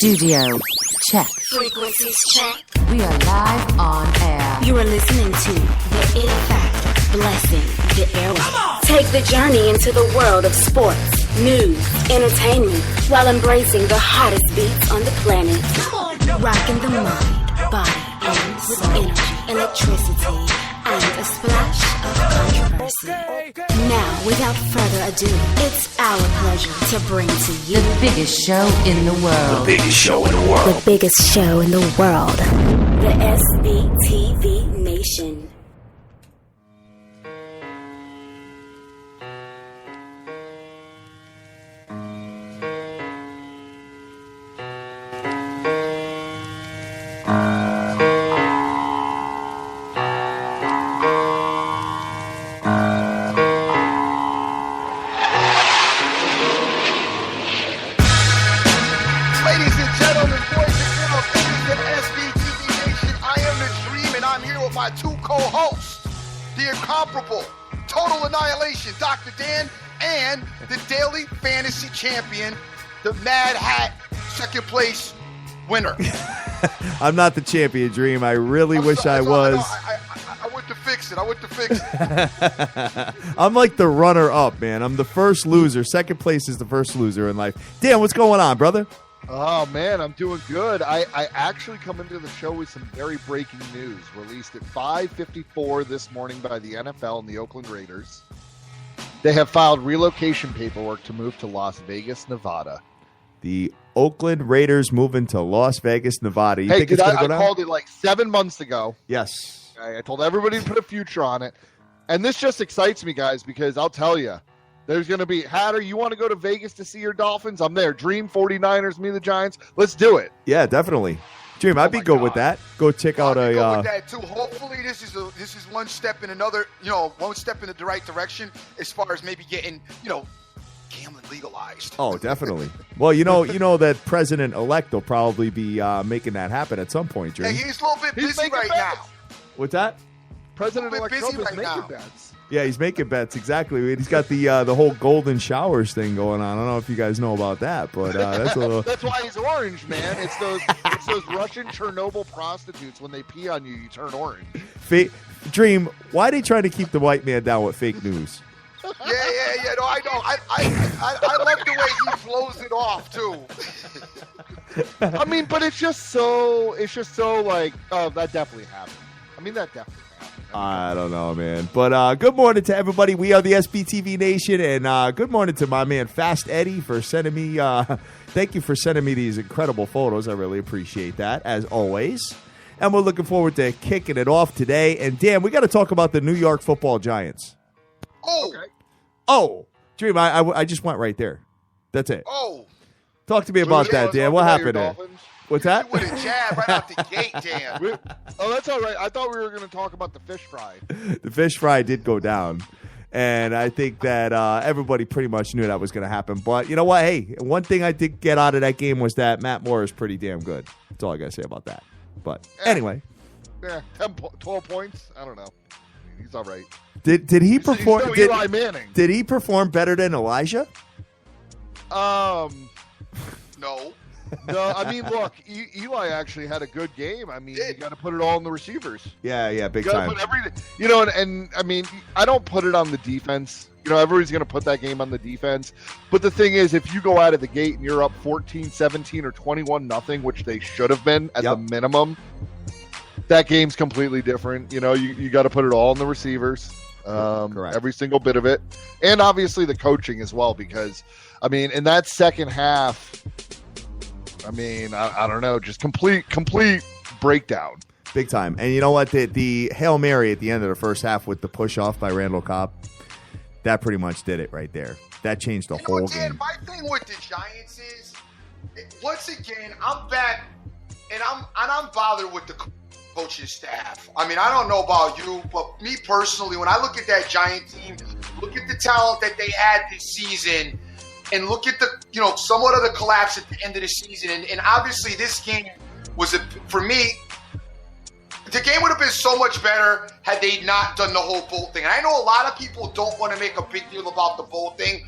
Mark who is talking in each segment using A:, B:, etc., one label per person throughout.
A: Studio check.
B: Frequencies check.
A: We are live on air.
B: You are listening to the In Fact Blessing the Airwaves. Take the journey into the world of sports, news, entertainment, while embracing the hottest beats on the planet. Rocking the mind, body, and with energy, electricity, and a splash of controversy. Now, without further ado, it's our pleasure to bring to you
A: The biggest show in the world.
C: The biggest show in the world.
B: the biggest show in the world, the SBTV Nation.
D: Ladies and gentlemen, boys and girls, this is the SBTV Nation. I am the Dream, and I'm here with my two co-hosts, the incomparable, total annihilation, Dr. Dan, and the daily fantasy champion, the Mad Hat second place winner.
E: I'm not the champion, Dream. I really wish I was.
D: I went to fix it.
E: I'm like the runner-up, man. I'm the first loser. Second place is the first loser in life. Dan, what's going on, brother?
D: Oh, man, I'm doing good. I actually come into the show with some very breaking news released at 5:54 this morning by the NFL and the Oakland Raiders. They have filed relocation paperwork to move to Las Vegas, Nevada.
E: The Oakland Raiders moving to Las Vegas, Nevada. You
D: Hey,
E: think it's going to go
D: I
E: down?
D: called it like 7 months ago.
E: Yes.
D: I told everybody to put a future on it. And this just excites me, guys, because I'll tell you, there's going to be, Hatter, you want to go to Vegas to see your Dolphins? I'm there. Dream, 49ers, me, the Giants. Let's do it.
E: Yeah, definitely. Dream, I'd be
D: my
E: good
D: God.
E: with that. Go check out
D: I'll go
E: a.
D: with that too. Hopefully, this is one step in another, one step in the right direction as far as maybe getting, gambling legalized.
E: Oh, definitely. Well, you know that president-elect will probably be making that happen at some point, Dream.
D: Hey, he's a little bit
F: He's
D: busy
F: making
D: right
F: bets.
D: now.
E: What's that?
F: President-elect
D: busy
F: Trump is
D: right
F: making
D: now.
F: bets.
E: Yeah, he's making bets, exactly. He's got the whole golden showers thing going on. I don't know if you guys know about that, but that's a little...
F: That's why he's orange, man. It's those Russian Chernobyl prostitutes. When they pee on you, you turn orange.
E: Dream, why are they trying to keep the white man down with fake news?
D: Yeah. No, I know. I love the way he flows it off too.
F: I mean, but it's just so like, oh, that definitely happened. I mean, that definitely happened.
E: I don't know, man. But good morning to everybody. We are the SBTV Nation, and good morning to my man Fast Eddie for sending me. Thank you for sending me these incredible photos. I really appreciate that, as always. And we're looking forward to kicking it off today. And Dan, we got to talk about the New York Football Giants. Oh, Dream, I just went right there. That's it.
D: Oh,
E: Talk to me about that, Dan. What happened there? What's that?
D: with a jab right out the gate, Dan.
F: Oh, that's all right. I thought we were going to talk about the fish fry.
E: The fish fry did go down. And I think that everybody pretty much knew that was going to happen. But you know what? Hey, one thing I did get out of that game was that Matt Moore is pretty damn good. That's all I got to say about that. But anyway.
F: Yeah, 12 points. I don't know. He's all right.
E: Did he perform?
F: He's no Eli Manning.
E: Did he perform better than Elijah?
D: No.
F: No, I mean, look, Eli actually had a good game. I mean, you got to put it all on the receivers.
E: Yeah, big
F: You got
E: time.
F: to put everything. And I mean, I don't put it on the defense. Everybody's going to put that game on the defense. But the thing is, if you go out of the gate and you're up 14, 17, or 21-0, which they should have been at the minimum, that game's completely different. You got to put it all on the receivers.
E: Correct.
F: Every single bit of it. And obviously the coaching as well, because, I mean, in that second half, I mean, I don't know, just complete breakdown.
E: Big time. And you know what? The Hail Mary at the end of the first half with the push-off by Randall Cobb, that pretty much did it right there. That changed the whole
D: Dan,
E: game.
D: my thing with the Giants is, once again, I'm back, and I'm bothered with the coaching staff. I mean, I don't know about you, but me personally, when I look at that Giant team, look at the talent that they had this season, and look at the, somewhat of the collapse at the end of the season. And obviously this game was, for me, the game would have been so much better had they not done the whole bowl thing. And I know a lot of people don't want to make a big deal about the bowl thing,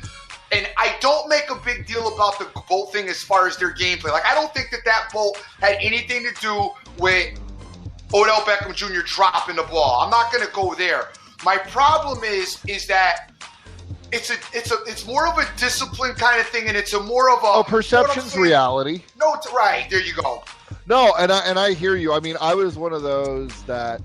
D: And I don't make a big deal about the bolt thing as far as their gameplay. Like, I don't think that bolt had anything to do with Odell Beckham Jr. dropping the ball. I'm not going to go there. My problem is that it's more of a discipline kind of thing, and it's a more of a
F: perception's reality.
D: No, it's right. There you go.
F: No, and I hear you. I mean, I was one of those that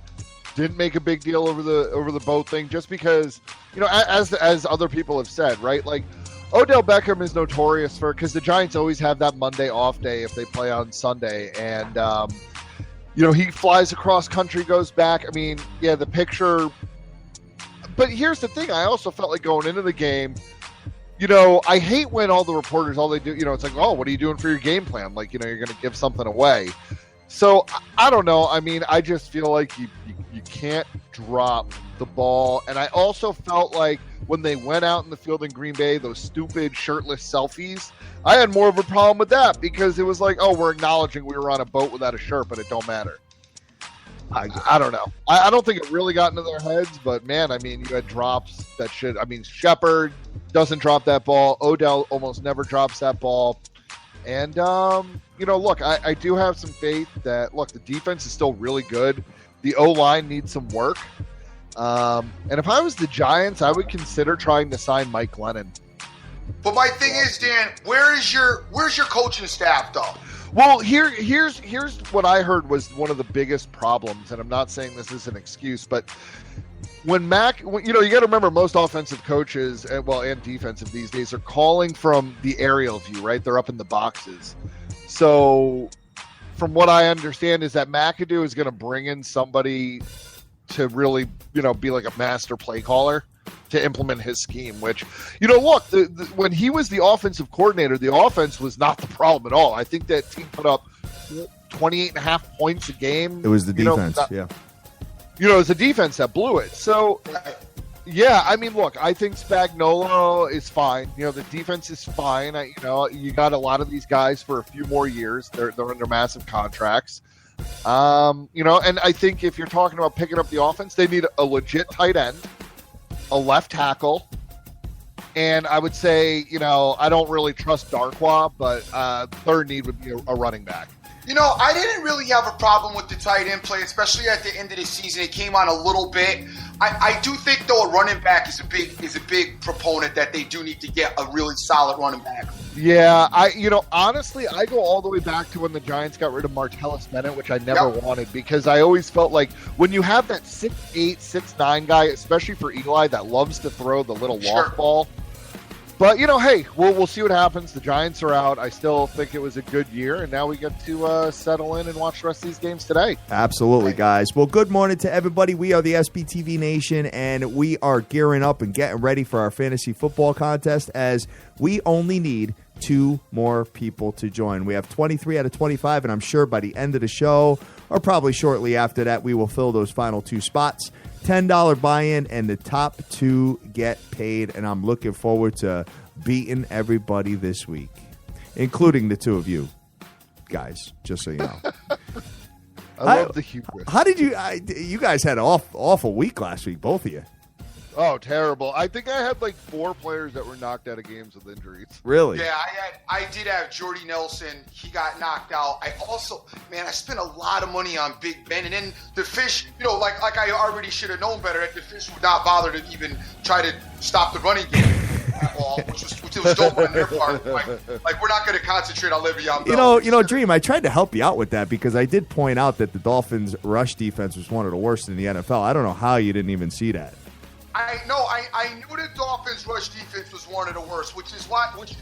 F: didn't make a big deal over the boat thing, just because, you know, as other people have said, right? Like, Odell Beckham is notorious for, because the Giants always have that Monday off day if they play on Sunday, and you know, he flies across country, goes back. I mean, yeah, the picture. But here's the thing: I also felt like going into the game, you know, I hate when all the reporters, all they do, you know, it's like, oh, what are you doing for your game plan? Like, you know, you're going to give something away. So I don't know. I mean, I just feel like you can't drop the ball. And I also felt like when they went out in the field in Green Bay, those stupid shirtless selfies, I had more of a problem with that, because it was like, oh, we're acknowledging we were on a boat without a shirt, but it don't matter. I don't know. I don't think it really got into their heads, but man, I mean, you had drops that should. I mean, Shepard doesn't drop that ball. Odell almost never drops that ball. And, you know, look, I do have some faith that, look, the defense is still really good. The O-line needs some work. And if I was the Giants, I would consider trying to sign Mike Glennon.
D: But my thing is, Dan, where's your coaching staff, though?
F: Well, here's what I heard was one of the biggest problems, and I'm not saying this is an excuse, but when Mac, you know, you got to remember most offensive coaches, and defensive these days, are calling from the aerial view, right? They're up in the boxes. So from what I understand is that McAdoo is going to bring in somebody to really, you know, be like a master play caller to implement his scheme, which, you know, look, when he was the offensive coordinator, the offense was not the problem at all. I think that team put up 28.5 points a game.
E: It was the defense, yeah.
F: You know, it was the defense that blew it. So, yeah, I mean, look, I think Spagnuolo is fine. You know, the defense is fine. You know, you got a lot of these guys for a few more years. They're under massive contracts. You know, and I think if you're talking about picking up the offense, they need a legit tight end, a left tackle, and I would say, you know, I don't really trust Darkwa, but third need would be a running back.
D: You know, I didn't really have a problem with the tight end play, especially at the end of the season. It came on a little bit. I do think, though, a running back is a big proponent that they do need to get a really solid running back.
F: Yeah, honestly, I go all the way back to when the Giants got rid of Martellus Bennett, which I never wanted, because I always felt like when you have that 6'8", 6'9" guy, especially for Eli, that loves to throw the little walk ball. But, you know, hey, we'll see what happens. The Giants are out. I still think it was a good year, and now we get to settle in and watch the rest of these games today.
E: Absolutely, guys. Well, good morning to everybody. We are the SBTV Nation, and we are gearing up and getting ready for our fantasy football contest, as we only need 2 more people to join. We have 23 out of 25, and I'm sure by the end of the show, or probably shortly after that, we will fill those final 2 spots. $10 buy-in, and the top 2 get paid, and I'm looking forward to beating everybody this week, including the 2 of you guys, just so you know.
F: I love the hubris.
E: How did you guys had an awful week last week, both of you.
F: Oh, terrible. I think I had like 4 players that were knocked out of games with injuries.
E: Really?
D: Yeah, I did have Jordy Nelson. He got knocked out. I also, man, I spent a lot of money on Big Ben. And then the Fish, you know, like I already should have known better, that the Fish would not bother to even try to stop the running game at all, which was dope on their part. Like we're not going to concentrate on Le'Veon Bell.
E: You know, Dream, I tried to help you out with that, because I did point out that the Dolphins' rush defense was one of the worst in the NFL. I don't know how you didn't even see that.
D: I knew the Dolphins' rush defense was one of the worst, which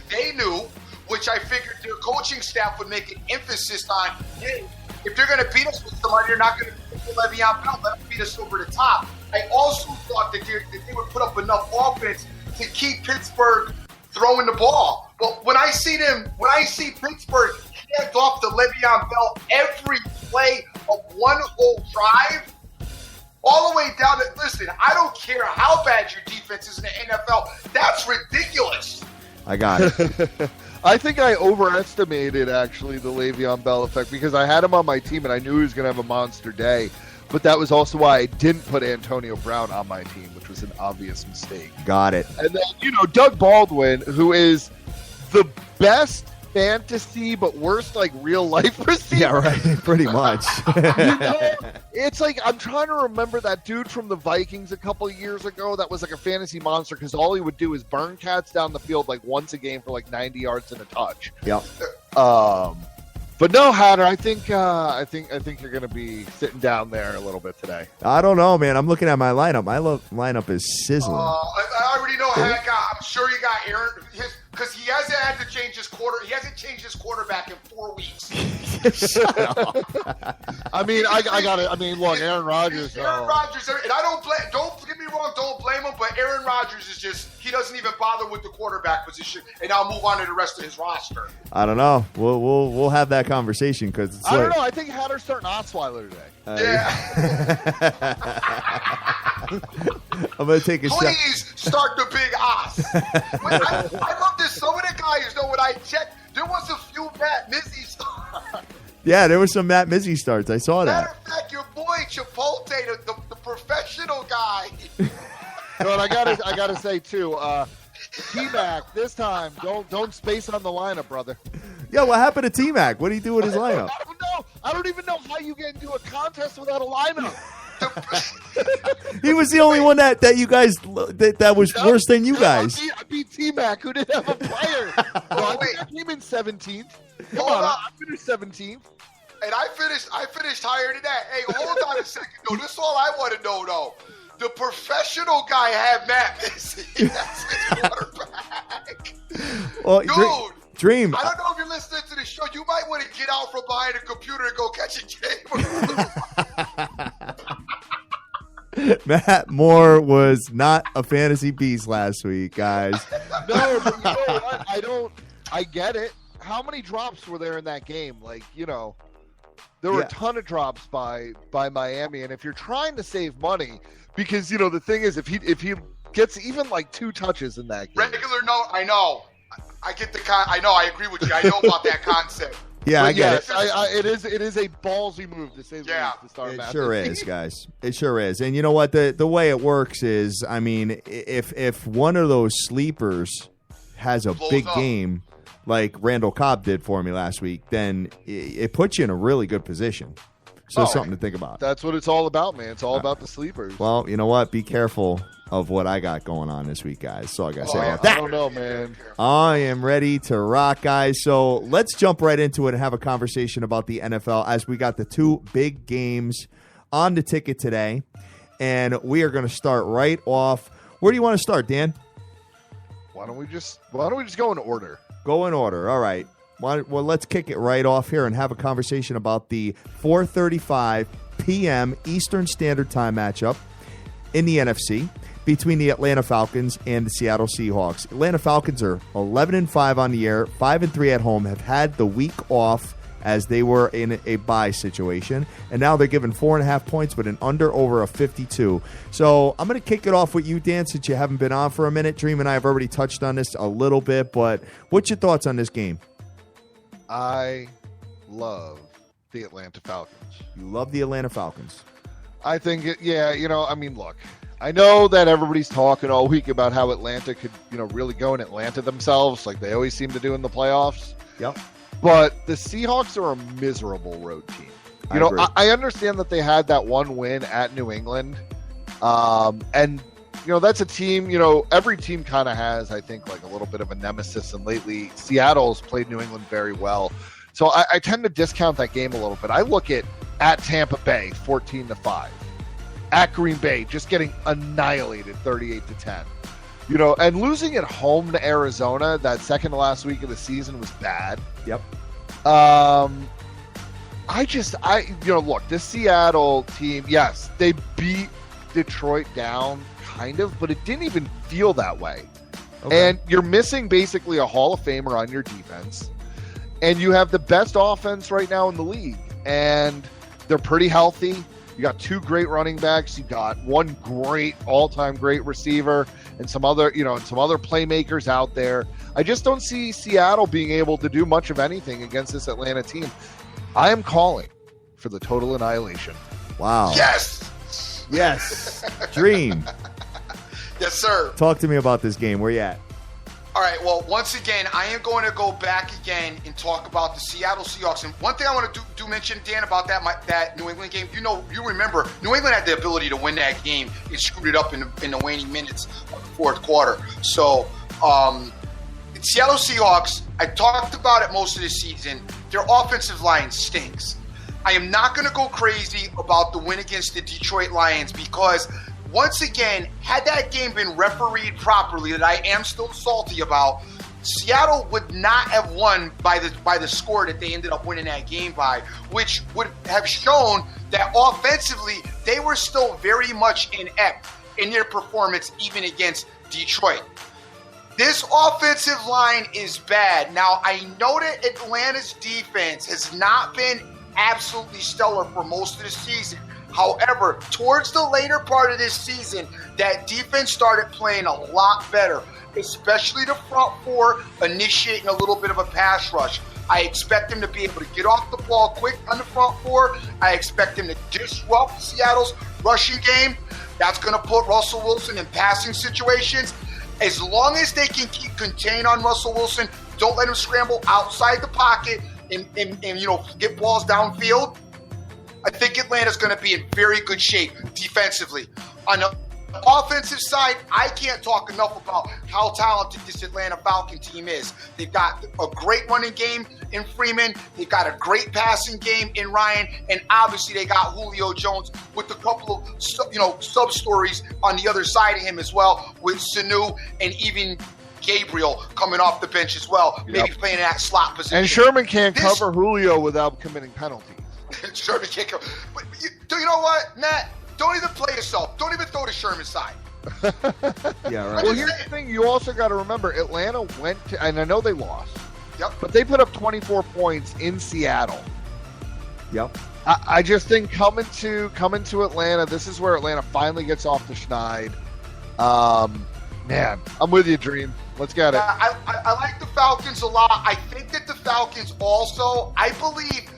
D: they knew, which I figured their coaching staff would make an emphasis on. Hey, if they're going to beat us with somebody, they're not going to beat Le'Veon Bell. Let them beat us over the top. I also thought that they would put up enough offense to keep Pittsburgh throwing the ball. But when I see Pittsburgh hand off to Le'Veon Bell every play of one whole drive, all the way down to, listen, I don't care how bad your defense is in the NFL. That's ridiculous.
E: I got it.
F: I think I overestimated, actually, the Le'Veon Bell effect, because I had him on my team and I knew he was going to have a monster day. but that was also why I didn't put Antonio Brown on my team, which was an obvious mistake.
E: Got it.
F: And then, Doug Baldwin, who is the best fantasy but worst real life receiver.
E: Yeah, right. Pretty much.
F: It's like I'm trying to remember that dude from the Vikings a couple of years ago that was a fantasy monster because all he would do is burn cats down the field once a game for 90 yards and a touch.
E: Yep.
F: But no, Hatter, I think you're going to be sitting down there a little bit today.
E: I don't know, man. I'm looking at my lineup. My lineup is sizzling.
D: I already know how I'm sure you got Aaron because he hasn't had to change his quarter. He hasn't changed his quarterback in 4 weeks.
F: I mean, I got it. I mean, look, Aaron Rodgers.
D: Aaron Rodgers, and don't get me wrong, don't blame him, but Aaron Rodgers is he doesn't even bother with the quarterback position, and I'll move on to the rest of his roster.
E: I don't know. We'll have that conversation because
F: I don't know. I think Hatter's starting Osweiler today.
D: Yeah.
E: I'm gonna take a shot.
D: Please start the big Os. I love this. Some of the guys, when I checked, there was a few Matt Mizzy starts.
E: Yeah, there was some Matt Mizzy starts. I saw that.
D: Matter of fact, your boy Chipotle, the professional guy.
F: But I gotta say too, T-Mac this time don't space on the lineup, brother.
E: Yeah, what happened to T-Mac? What did he do with his lineup?
F: I don't know. I don't even know how you get into a contest without a lineup.
E: He was the only one that you guys that was worse than you guys.
F: I beat T-Mac, who didn't have a player. I came in 17th. Come on, I finished 17th.
D: And I finished higher than that. Hey, hold on a second, though. This is all I want to know, though. The professional guy had Matt Mizzy. That's his quarterback.
E: Well,
D: dude.
E: Dream.
D: I don't know if you're listening to the show. You might want to get out from behind a computer and go catch a game.
E: Matt Moore was not a fantasy beast last week, guys.
F: No, but you know what? I get it. How many drops were there in that game? There were a ton of drops by Miami, and if you're trying to save money, because the thing is, if he gets even 2 touches in that game,
D: regular note, I know. I get the I know. I agree with you. I know about that concept.
E: Yeah, I get
F: it. It is a ballsy move to say the least to start.
E: It sure is, guys. It sure is. And you know what? The way it works is, I mean, if one of those sleepers has a big game like Randall Cobb did for me last week, then it puts you in a really good position. So something to think about.
F: That's what it's all about, man. It's all about the sleepers.
E: Well, you know what? Be careful of what I got going on this week, guys. So I got to say about that.
F: I don't know, man.
E: I am ready to rock, guys. So let's jump right into it and have a conversation about the NFL as we got the 2 big games on the ticket today. And we are going to start right off. Where do you want to start, Dan?
F: Why don't we just go in order?
E: Go in order. All right. Well, let's kick it right off here and have a conversation about the 4:35 p.m. Eastern Standard Time matchup in the NFC between the Atlanta Falcons and the Seattle Seahawks. Atlanta Falcons are 11-5 on the year, 5-3 at home, have had the week off as they were in a bye situation, and now they're given 4.5 points with an under over a 52. So I'm going to kick it off with you, Dan, since you haven't been on for a minute. Dream and I have already touched on this a little bit, but what's your thoughts on this game?
F: I love the Atlanta Falcons.
E: You love the Atlanta Falcons.
F: I think, look, I know that everybody's talking all week about how Atlanta could, really go and Atlanta themselves, like they always seem to do in the playoffs.
E: Yep.
F: But the Seahawks are a miserable road team. I understand that they had that one win at New England. And that's a team, every team kind of has, I think, a little bit of a nemesis. And lately, Seattle's played New England very well. So I tend to discount that game a little bit. I look at Tampa Bay, 14-5. At Green Bay, just getting annihilated, 38-10. And losing at home to Arizona, that second to last week of the season was bad.
E: Yep.
F: Look, this Seattle team, yes, they beat Detroit down, kind of, but it didn't even feel that way. Okay. And you're missing basically a Hall of Famer on your defense, and you have the best offense right now in the league, and they're pretty healthy. You got 2 great running backs. You got 1 great all-time great receiver, and some other playmakers out there. I just don't see Seattle being able to do much of anything against this Atlanta team. I am calling for the total annihilation
E: Wow.
D: Yes.
E: Yes. Dream.
D: Yes, sir.
E: Talk to me about this game. Where you at?
D: All right, well, once again, I am going to go back again and talk about the Seattle Seahawks. And one thing I want to do mention, Dan, about that New England game, you remember, New England had the ability to win that game. It screwed it up in the waning minutes of the fourth quarter. So, Seattle Seahawks, I talked about it most of the season. Their offensive line stinks. I am not going to go crazy about the win against the Detroit Lions because – once again, had that game been refereed properly, that I am still salty about, Seattle would not have won by the score that they ended up winning that game by, which would have shown that offensively they were still very much inept in their performance even against Detroit. This offensive line is bad. Now, I know that Atlanta's defense has not been absolutely stellar for most of the season. However, towards the later part of this season, that defense started playing a lot better, especially the front four initiating a little bit of a pass rush. I expect them to be able to get off the ball quick on the front four. I expect them to disrupt Seattle's rushing game. That's going to put Russell Wilson in passing situations. As long as they can keep contained on Russell Wilson, don't let him scramble outside the pocket and get balls downfield, I think Atlanta's going to be in very good shape defensively. On the offensive side, I can't talk enough about how talented this Atlanta Falcon team is. They've got a great running game in Freeman. They've got a great passing game in Ryan. And obviously they got Julio Jones with a couple of sub-stories on the other side of him as well, with Sanu and even Gabriel coming off the bench as well, maybe playing in that slot position.
F: And Sherman can't cover Julio without committing penalties.
D: Sherman can't go. But you know what, Matt? Don't even play yourself. Don't even throw to Sherman's side.
E: Yeah, right.
F: Well, here's the thing. You also got to remember, Atlanta went to, and I know they lost.
D: Yep.
F: But they put up 24 points in Seattle.
E: Yep.
F: I just think coming to Atlanta, this is where Atlanta finally gets off the schneid. Man, I'm with you, Dream. Let's get it.
D: I like the Falcons a lot. I think that the Falcons also, I believe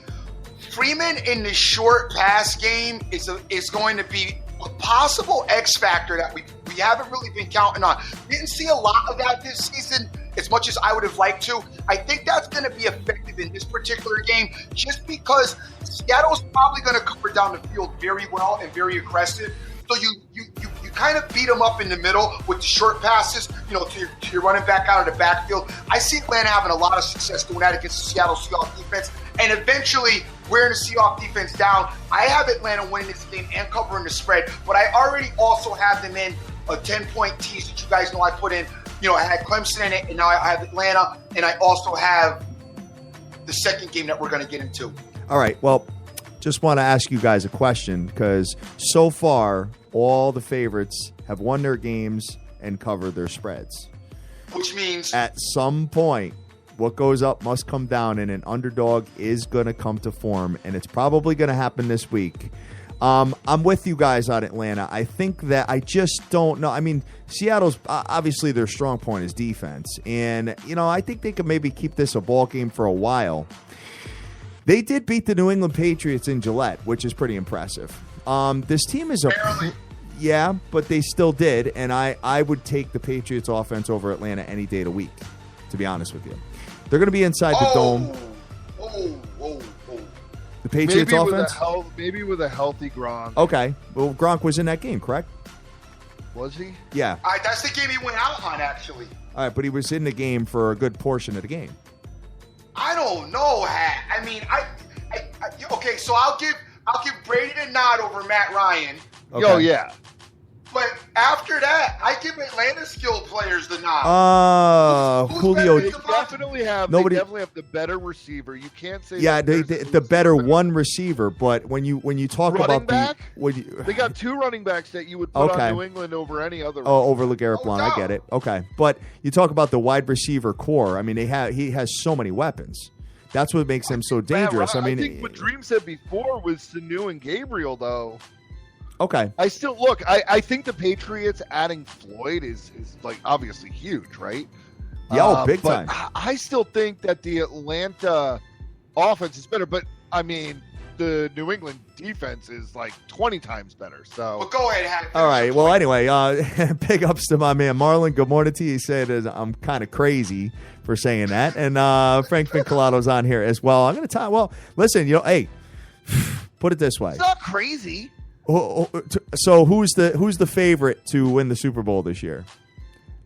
D: Freeman in the short pass game is going to be a possible X factor that we haven't really been counting on. Didn't see a lot of that this season as much as I would have liked to. I think that's going to be effective in this particular game just because Seattle's probably going to cover down the field very well and very aggressive. So you kind of beat them up in the middle with the short passes, to your running back out of the backfield. I see Atlanta having a lot of success doing that against the Seattle Seahawks defense, and eventually wearing the Seahawks defense down. I have Atlanta winning this game and covering the spread, but I already also have them in a 10-point tease that you guys know I put in. I had Clemson in it, and now I have Atlanta, and I also have the second game that we're going to get into.
E: All right, well, just want to ask you guys a question because so far all the favorites have won their games and covered their spreads.
D: Which means
E: at some point, what goes up must come down, and an underdog is going to come to form, and it's probably going to happen this week. I'm with you guys on Atlanta. I think that I just don't know. I mean, Seattle's obviously their strong point is defense, and I think they could maybe keep this a ball game for a while. They did beat the New England Patriots in Gillette, which is pretty impressive. This team is yeah, but they still did, and I would take the Patriots offense over Atlanta any day of the week, to be honest with you. They're going to be inside the dome. The Patriots offense?
F: Maybe with a healthy Gronk.
E: Okay. Well, Gronk was in that game, correct?
F: Was he?
E: Yeah.
D: All right, that's the game he went out on, actually.
E: All right, but he was in the game for a good portion of the game.
D: I don't know, Hat. I mean, okay, so I'll give Brady the nod over Matt Ryan.
E: Okay.
F: Oh, yeah.
D: But after that, I give Atlanta skilled players the nod.
E: Julio.
F: They definitely have the better receiver. You can't say
E: the better one receiver. But when you talk
F: running
E: about
F: back,
E: the
F: they got two running backs that you would put on New England over any other.
E: Over LeGarrette Blount, I get it. Okay, but you talk about the wide receiver core. I mean, he has so many weapons. That's what makes him so dangerous. I think
F: what Dream said before was Sanu and Gabriel, though.
E: Okay.
F: I still look. I think the Patriots adding Floyd is like obviously huge, right?
E: Yeah, big time.
F: I still think that the Atlanta offense is better. But I mean, the New England defense is like 20 times better. So
D: Well, go ahead, Hank.
E: All right. Well, anyway, big ups to my man Marlon. Good morning to you. He said I'm kind of crazy for saying that. And Frank Vincolato's on here as well. I'm going to tell. Well, listen, hey, put it this way.
F: it's not crazy.
E: So who's the favorite to win the Super Bowl this year?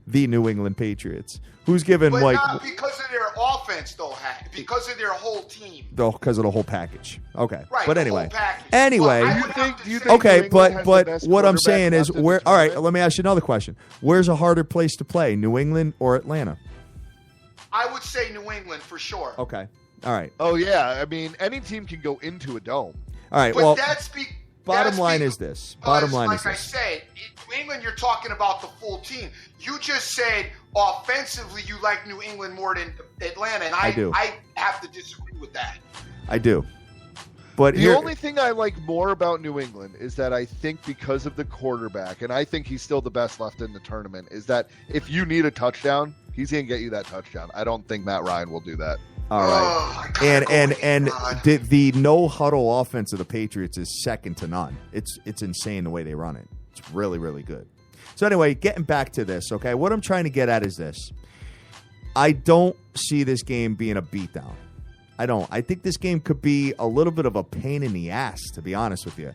E: The New England Patriots. Who's given
D: But
E: like
D: not because of their offense, though, Hank. Because of their whole team.
E: because of the whole package. Okay.
D: Right.
E: But
D: the
E: anyway.
D: whole package.
E: Anyway.
D: Well, I
F: Do
D: would have to
F: you
D: say-
F: think
E: Okay,
F: New England has the
E: but
F: best
E: what I'm
F: quarterback
E: saying is
F: left in
E: where
F: the
E: all right,
F: tournament?
E: let me ask you another question. Where's a harder place to play, New England or Atlanta?
D: I would say New England for sure.
E: Okay. All right.
F: Oh yeah, I mean any team can go into a dome.
E: All right.
D: But
E: Well,
D: bottom
E: line is this. Bottom line is
D: like
E: this.
D: I said, in New England, you're talking about the full team. You just said offensively you like New England more than Atlanta, and
E: I do.
D: I have to disagree with that.
E: I do. But
F: The only thing I like more about New England is that I think because of the quarterback, and I think he's still the best left in the tournament, is that if you need a touchdown, he's going to get you that touchdown. I don't think Matt Ryan will do that.
E: all right.
D: Oh, I gotta
E: And
D: go with
E: and
D: God.
E: the no huddle offense of the Patriots is second to none. It's insane the way they run it. It's really, really good. So anyway, getting back to this, okay? What I'm trying to get at is this. I don't see this game being a beatdown. I don't. I think this game could be a little bit of a pain in the ass, to be honest with you.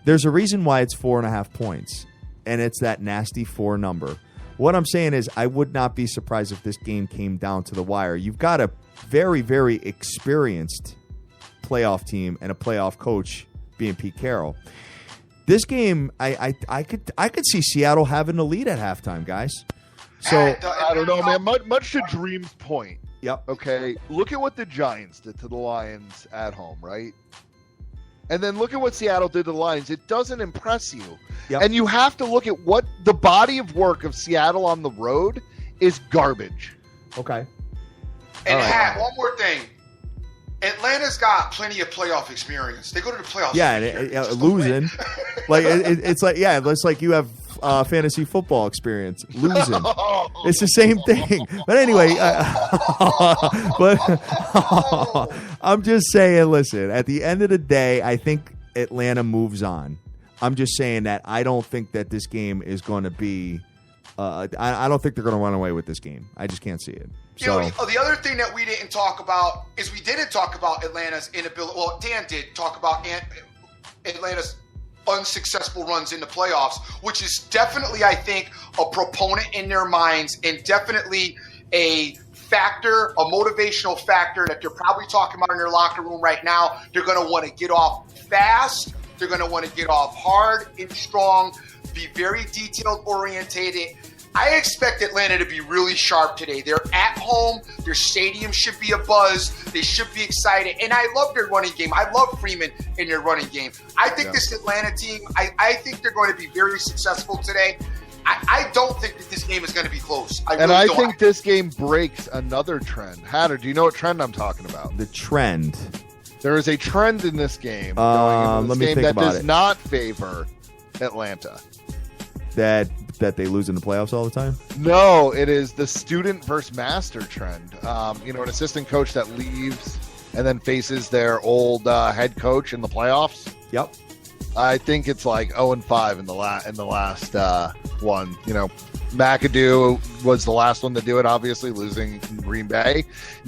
E: There's a reason why it's 4.5 points, and it's that nasty 4 number. What I'm saying is I would not be surprised if this game came down to the wire. You've got a very, very experienced playoff team and a playoff coach being Pete Carroll. This game, I could see Seattle having the lead at halftime, guys. So,
F: I don't know, man. Much to Dream's point.
E: yep.
F: Okay, look at what the Giants did to the Lions at home, right? And then look at what Seattle did to the Lions. It doesn't impress you.
E: Yep.
F: And you have to look at what the body of work of Seattle on the road is garbage.
E: Okay.
D: And
E: All right.
D: Hat, one more thing. Atlanta's got plenty of playoff experience. They go to the playoffs.
E: Yeah,
D: every
E: and
D: year. Just
E: losing.
D: don't win.
E: Like it's like it's like you have fantasy football experience losing. It's the same thing. But anyway, but I'm just saying. Listen, at the end of the day, I think Atlanta moves on. I'm just saying that I don't think that this game is going to be. I don't think they're going to run away with this game. I just can't see it.
D: You know, the other thing that we didn't talk about is we didn't talk about Atlanta's inability. Well, Dan did talk about Atlanta's unsuccessful runs in the playoffs, which is definitely, I think, a proponent in their minds and definitely a factor, a motivational factor that they're probably talking about in their locker room right now. They're going to want to get off fast. They're going to want to get off hard and strong, be very detailed orientated. I expect Atlanta to be really sharp today. They're at home. Their stadium should be abuzz. They should be excited. And I love their running game. I love Freeman in their running game. I think this Atlanta team, I think they're going to be very successful today. I don't think that this game is going to be close.
F: I think this game breaks another trend. Hatter, do you know what trend I'm talking about?
E: the trend.
F: There is a trend in this game going into
E: let
F: this
E: me
F: game
E: think
F: that
E: about
F: does
E: it.
F: not favor Atlanta.
E: That they lose in the playoffs all the time.
F: No, it is the student versus master trend. An assistant coach that leaves and then faces their old head coach in the playoffs.
E: Yep.
F: I think it's like 0-5 in the last one. McAdoo was the last one to do it, obviously losing in Green Bay.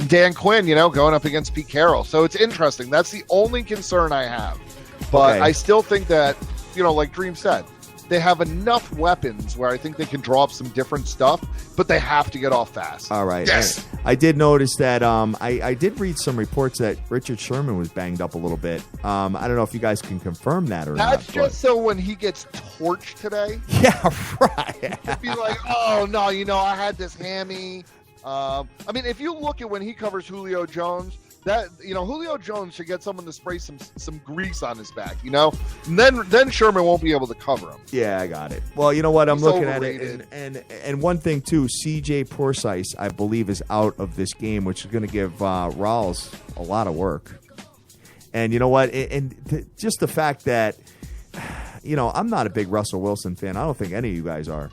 F: Dan Quinn, going up against Pete Carroll. So it's interesting. That's the only concern I have. But
E: Okay.
F: I still think that, like Dream said, they have enough weapons where I think they can draw up some different stuff, but they have to get off fast.
E: All right.
D: Yes.
E: I did notice that I did read some reports that Richard Sherman was banged up a little bit. I don't know if you guys can confirm that or
F: That's
E: not.
F: just so when he gets torched today,
E: Yeah, right.
F: it'd be like, oh, no, I had this hammy. If you look at when he covers Julio Jones, that Julio Jones should get someone to spray some grease on his back, and then Sherman won't be able to cover him.
E: Yeah, I got it. Well, you know what? I'm
F: He's
E: looking
F: overrated.
E: at it, and one thing too, CJ Porcice, I believe, is out of this game, which is going to give Rawls a lot of work. And you know what? Just the fact that, I'm not a big Russell Wilson fan. I don't think any of you guys are.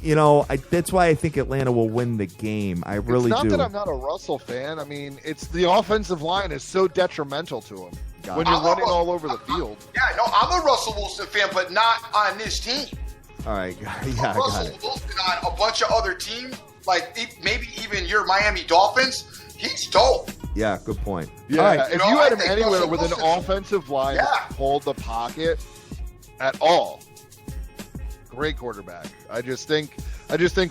E: That's why I think Atlanta will win the game. I really
F: it's not
E: do.
F: that I'm not a Russell fan. It's the offensive line is so detrimental to him. when you're running all over the field.
D: Yeah, no, I'm a Russell Wilson fan, but not on this team.
E: All right, yeah, I got
D: Russell
E: it.
D: Wilson on a bunch of other teams, like maybe even your Miami Dolphins, he's dope.
E: Yeah, good point.
F: Yeah,
E: All right.
F: if
D: You know,
F: you had
D: I
F: him
D: think
F: anywhere
D: Russell
F: with an
D: Wilson-
F: offensive line that hold the pocket at all, great quarterback. I just think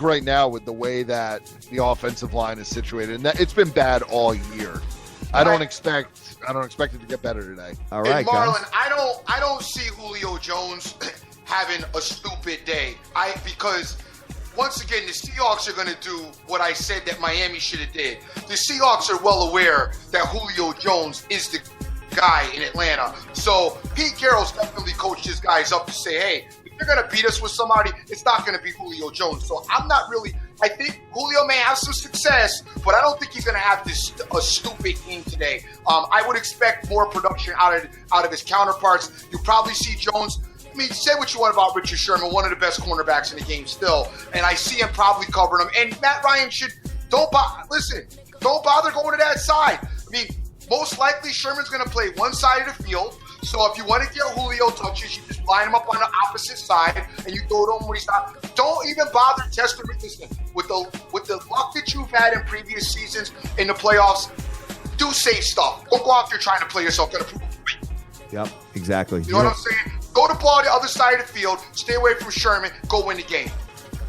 F: right now with the way that the offensive line is situated, and that it's been bad all year. I don't expect it to get better today.
E: All right,
D: and Marlon,
E: guys.
D: I don't see Julio Jones having a stupid day. Because once again, the Seahawks are going to do what I said that Miami should have did. The Seahawks are well aware that Julio Jones is the guy in Atlanta. So Pete Carroll's definitely coached his guys up to say, hey, if you're going to beat us with somebody, it's not going to be Julio Jones. So I'm not really – I think Julio may have some success, but I don't think he's going to have a stupid game today. I would expect more production out of his counterparts. You probably see Jones – I mean, say what you want about Richard Sherman, one of the best cornerbacks in the game still, and I see him probably covering him. And Matt Ryan don't bother going to that side. I mean, most likely Sherman's going to play one side of the field. So if you want to get Julio touches, you just line him up on the opposite side and you throw it to him when he's not. Don't even bother testing resistance. With the luck that you've had in previous seasons in the playoffs, do safe stuff. Don't go out there trying to play yourself.
E: Yep, exactly.
D: You know what I'm saying? Go to ball the other side of the field. Stay away from Sherman. Go win the game.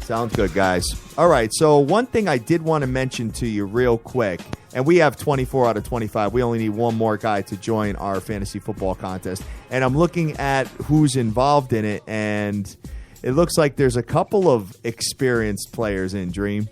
E: Sounds good, guys. All right, so one thing I did want to mention to you real quick, and we have 24 out of 25. We only need one more guy to join our fantasy football contest. And I'm looking at who's involved in it, and it looks like there's a couple of experienced players in Dream.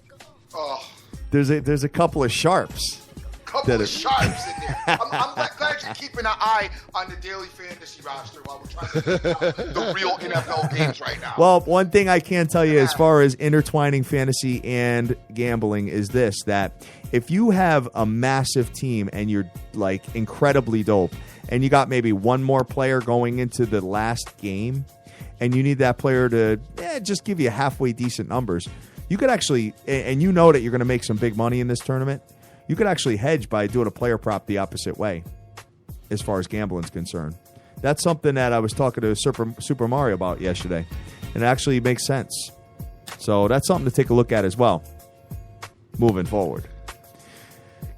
D: Oh.
E: There's a couple of sharps.
D: Couple of sharps in there. I'm glad you're keeping an eye on the daily fantasy roster while we're trying to figure out the real NFL games right now.
E: Well, one thing I can tell you as far as intertwining fantasy and gambling is this, that if you have a massive team and you're like incredibly dope and you got maybe one more player going into the last game and you need that player to just give you halfway decent numbers, you could actually, and you know that you're going to make some big money in this tournament, you could actually hedge by doing a player prop the opposite way as far as gambling is concerned. That's something that I was talking to Super Mario about yesterday, and it actually makes sense. So that's something to take a look at as well moving forward.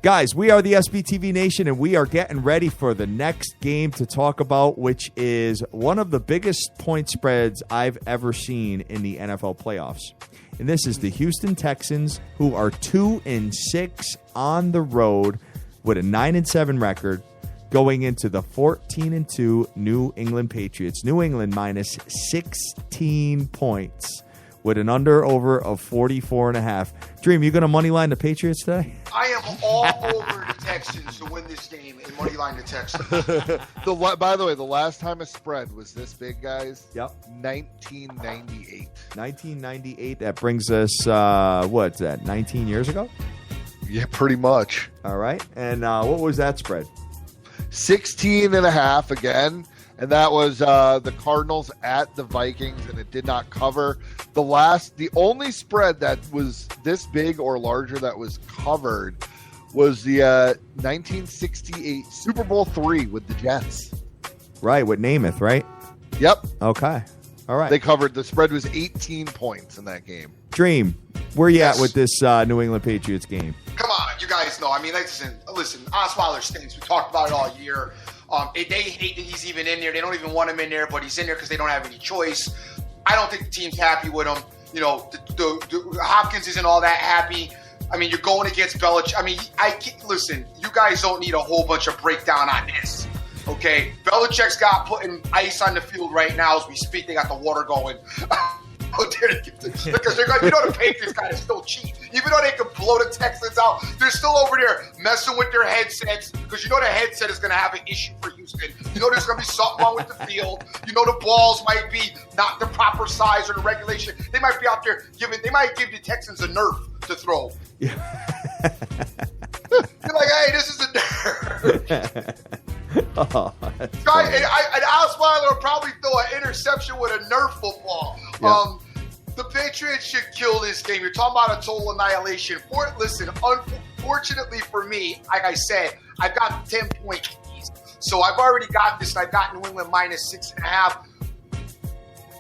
E: Guys, we are the SBTV Nation, and we are getting ready for the next game to talk about, which is one of the biggest point spreads I've ever seen in the NFL playoffs. And this is the Houston Texans, who are 2-6 on the road with a 9-7 record, going into the 14-2 New England Patriots. New England minus 16 points with an under-over of 44.5. Dream, you going to moneyline the Patriots today?
D: I am all over the Texans to win this game and moneyline the Texans.
F: By the way, the last time a spread was this big, guys.
E: Yep.
F: 1998.
E: 1998. That brings us, what's that, 19 years ago?
F: Yeah, pretty much.
E: All right. And what was that spread?
F: 16.5 again. And that was the Cardinals at the Vikings, and it did not cover. The only spread that was this big or larger that was covered was the 1968 Super Bowl III with the Jets.
E: Right, with Namath, right?
F: Yep.
E: Okay. All right.
F: They covered. The spread was 18 points in that game.
E: Dream, where you at with this New England Patriots game?
D: Come on, you guys know. I mean, listen, Osweiler stinks. We talked about it all year. They hate that he's even in there. They don't even want him in there, but he's in there because they don't have any choice. I don't think the team's happy with him. You know, the Hopkins isn't all that happy. I mean, you're going against Belichick. I mean, listen, you guys don't need a whole bunch of breakdown on this. Okay? Belichick's got putting ice on the field right now as we speak. They got the water going. Because they're going, the Patriots kind of still cheat. Even though they can blow the Texans out, they're still over there messing with their headsets because the headset is going to have an issue for Houston. There's going to be something wrong with the field. The balls might be not the proper size or the regulation. They might be out there they might give the Texans a Nerf to throw. Yeah. You're like, hey, this is a Nerf.
E: Oh,
D: and Osweiler will probably throw an interception with a Nerf football. Yeah. The Patriots should kill this game. You're talking about a total annihilation. Unfortunately for me, like I said, I've got 10-point keys. So I've already got this. I've got New England minus 6.5.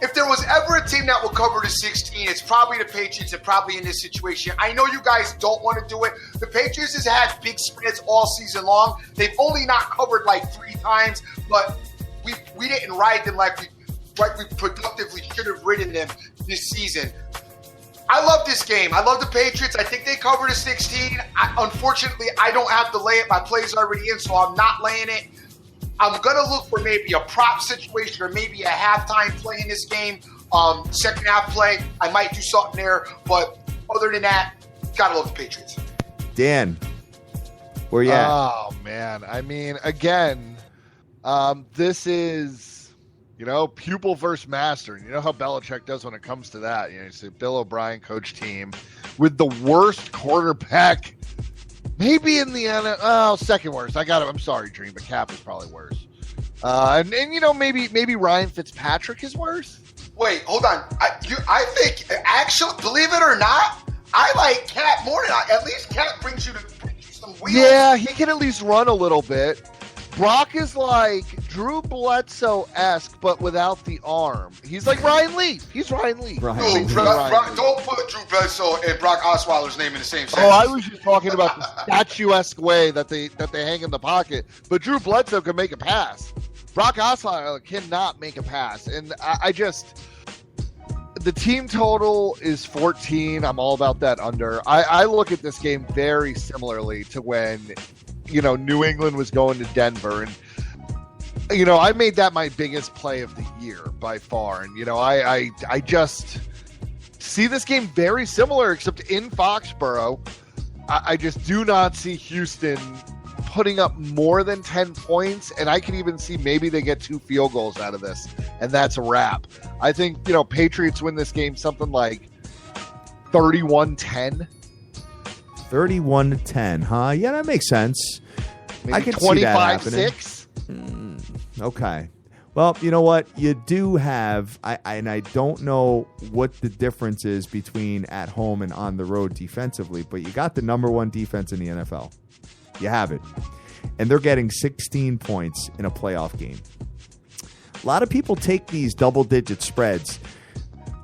D: If there was ever a team that will cover the 16, it's probably the Patriots and probably in this situation. I know you guys don't want to do it. The Patriots has had big spreads all season long. They've only not covered like 3 times, but we didn't ride them like we productively should have ridden them this season. I love this game. I love the Patriots. I think they cover the 16. Unfortunately, I don't have to lay it. My play's already in, so I'm not laying it. I'm going to look for maybe a prop situation or maybe a halftime play in this game. Second half play, I might do something there. But other than that, got to love the Patriots.
E: Dan, where you at?
F: Oh, man. I mean, again, this is, pupil versus master. You know how Belichick does when it comes to that. You see Bill O'Brien coach team with the worst quarterback maybe in the NFL. Second worst. I got it. I'm sorry, Dream, but Cap is probably worse. And maybe Ryan Fitzpatrick is worse.
D: Wait, hold on. I think, actually, believe it or not, I like Cap more than at least Cap brings you some wheels.
F: Yeah, he can at least run a little bit. Brock is like Drew Bledsoe-esque, but without the arm. He's like Ryan Leaf. He's Ryan Leaf.
D: Don't put Drew Bledsoe and Brock Osweiler's name in the same sentence.
F: Oh, I was just talking about the statuesque way that they hang in the pocket. But Drew Bledsoe can make a pass. Brock Osweiler cannot make a pass. And the team total is 14. I'm all about that under. I look at this game very similarly to when New England was going to Denver, and I made that my biggest play of the year by far. And I just see this game very similar, except in Foxborough. I just do not see Houston putting up more than 10 points, and I can even see maybe they get 2 field goals out of this, and that's a wrap. I think Patriots win this game something like 31-10.
E: 31-10, huh? Yeah, that makes sense.
F: Maybe
E: I can see that happening.
F: 25-6.
E: Okay. Well, you know what? You do have, and I don't know what the difference is between at home and on the road defensively, but you got the number 1 defense in the NFL. You have it. And they're getting 16 points in a playoff game. A lot of people take these double-digit spreads,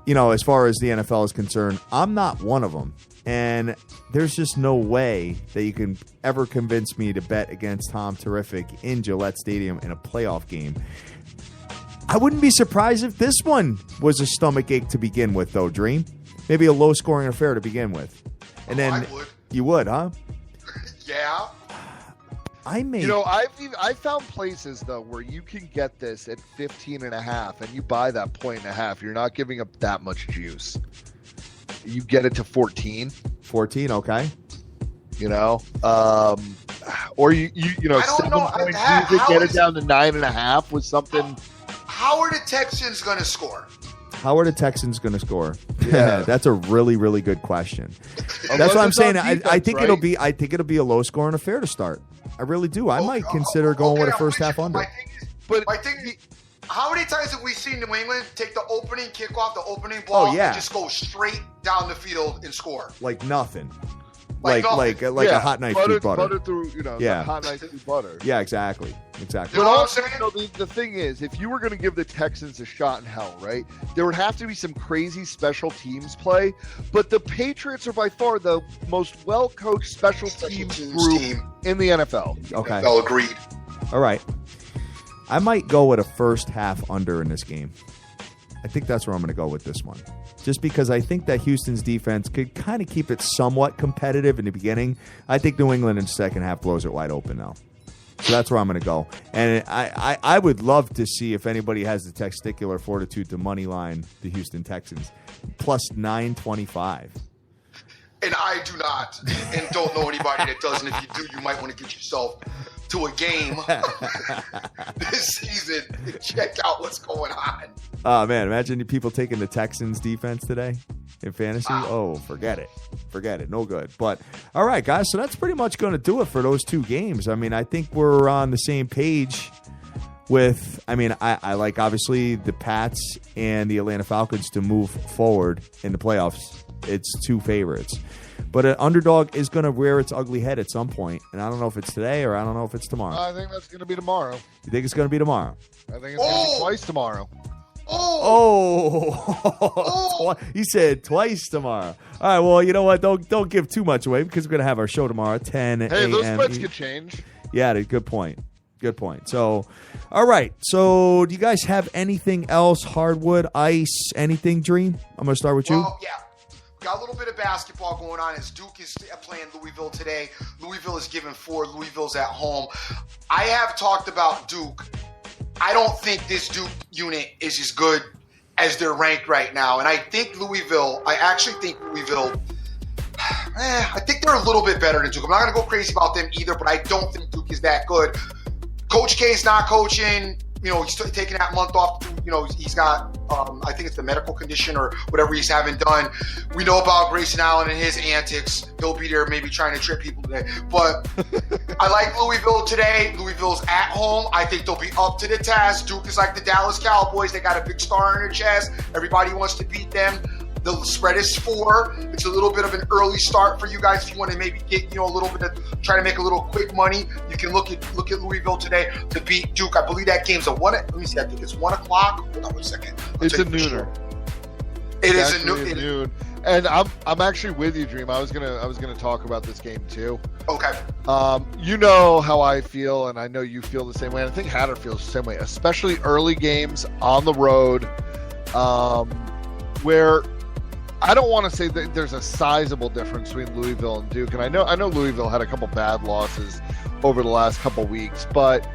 E: as far as the NFL is concerned. I'm not one of them. And there's just no way that you can ever convince me to bet against Tom Terrific in Gillette Stadium in a playoff game. I wouldn't be surprised if this one was a stomachache to begin with, though, Dream. Maybe a low-scoring affair to begin with. And then
D: I would.
E: You would, huh?
D: Yeah.
F: I found places though where you can get this at 15.5, and you buy that 1.5. You're not giving up that much juice. You get it to 14.
E: 14, okay.
F: Or you 7 points. Get it down to 9.5 with something.
D: How are the Texans going to score?
E: How are the Texans going to score?
F: Yeah.
E: That's a really, really good question. That's what I'm saying. I think
F: right?
E: it'll be a low scoring affair to start. I really do. I might consider going with a first half under.
D: My thing is, how many times have we seen New England take the opening kickoff, the opening ball, and just go straight down the field and score?
E: Like nothing.
D: Like
E: a hot knife through butter.
F: Butter through, hot knife through butter.
E: Yeah, exactly.
D: You
F: But
D: know
F: also,
D: what I'm saying?
F: the thing is, if you were going to give the Texans a shot in hell, right, there would have to be some crazy special teams play. But the Patriots are by far the most well-coached special teams group in the NFL.
E: Okay.
D: Well, agreed.
E: All right. I might go with a first half under in this game. I think that's where I'm going to go with this one. Just because I think that Houston's defense could kind of keep it somewhat competitive in the beginning. I think New England in the second half blows it wide open now. So that's where I'm going to go. And I would love to see if anybody has the testicular fortitude to money line the Houston Texans. Plus 925.
D: And I do not, and don't know anybody that does. And if you do, you might want to get yourself to a game this season and check out what's going on.
E: Oh, man, imagine people taking the Texans defense today in fantasy.
D: Wow.
E: Oh, forget it. Forget it. No good. But, all right, guys, so that's pretty much going to do it for those 2 games. I mean, I think we're on the same page with, I like, obviously, the Pats and the Atlanta Falcons to move forward in the playoffs. It's 2 favorites. But an underdog is going to rear its ugly head at some point, and I don't know if it's today or I don't know if it's tomorrow.
F: I think that's going to be tomorrow.
E: You think it's going to be tomorrow?
F: I think it's going to be twice tomorrow.
E: Oh, he said twice tomorrow. All right, well, you know what? Don't give too much away because we're going to have our show tomorrow at 10 a.m.
F: Hey, those spreads could change.
E: Yeah, good point. Good point. So, all right. So, do you guys have anything else? Hardwood, ice, anything, Dream? I'm going to start with you.
D: Well, yeah. Got a little bit of basketball going on as Duke is playing Louisville today. Louisville is given 4. Louisville's at home. I have talked about Duke. I don't think this Duke unit is as good as they're ranked right now. And I think Louisville, I think they're a little bit better than Duke. I'm not going to go crazy about them either, but I don't think Duke is that good. Coach K is not coaching. He's taking that month off. He's got, I think it's the medical condition or whatever he's having done. We know about Grayson Allen and his antics. He'll be there maybe trying to trip people today. But I like Louisville today. Louisville's at home. I think they'll be up to the task. Duke is like the Dallas Cowboys. They got a big star on their chest. Everybody wants to beat them. The spread is 4. It's a little bit of an early start for you guys if you want to maybe get a little bit of try to make a little quick money. You can look at Louisville today to beat Duke. I believe that game's let me see. I think it's 1 o'clock. Hold on 1 second.
F: It's a nooner.
D: It is a noon.
F: And I'm actually with you, Dream. I was gonna talk about this game too.
D: Okay.
F: You know how I feel, and I know you feel the same way. And I think Hatter feels the same way, especially early games on the road, where. I don't want to say that there's a sizable difference between Louisville and Duke, and I know Louisville had a couple bad losses over the last couple weeks, but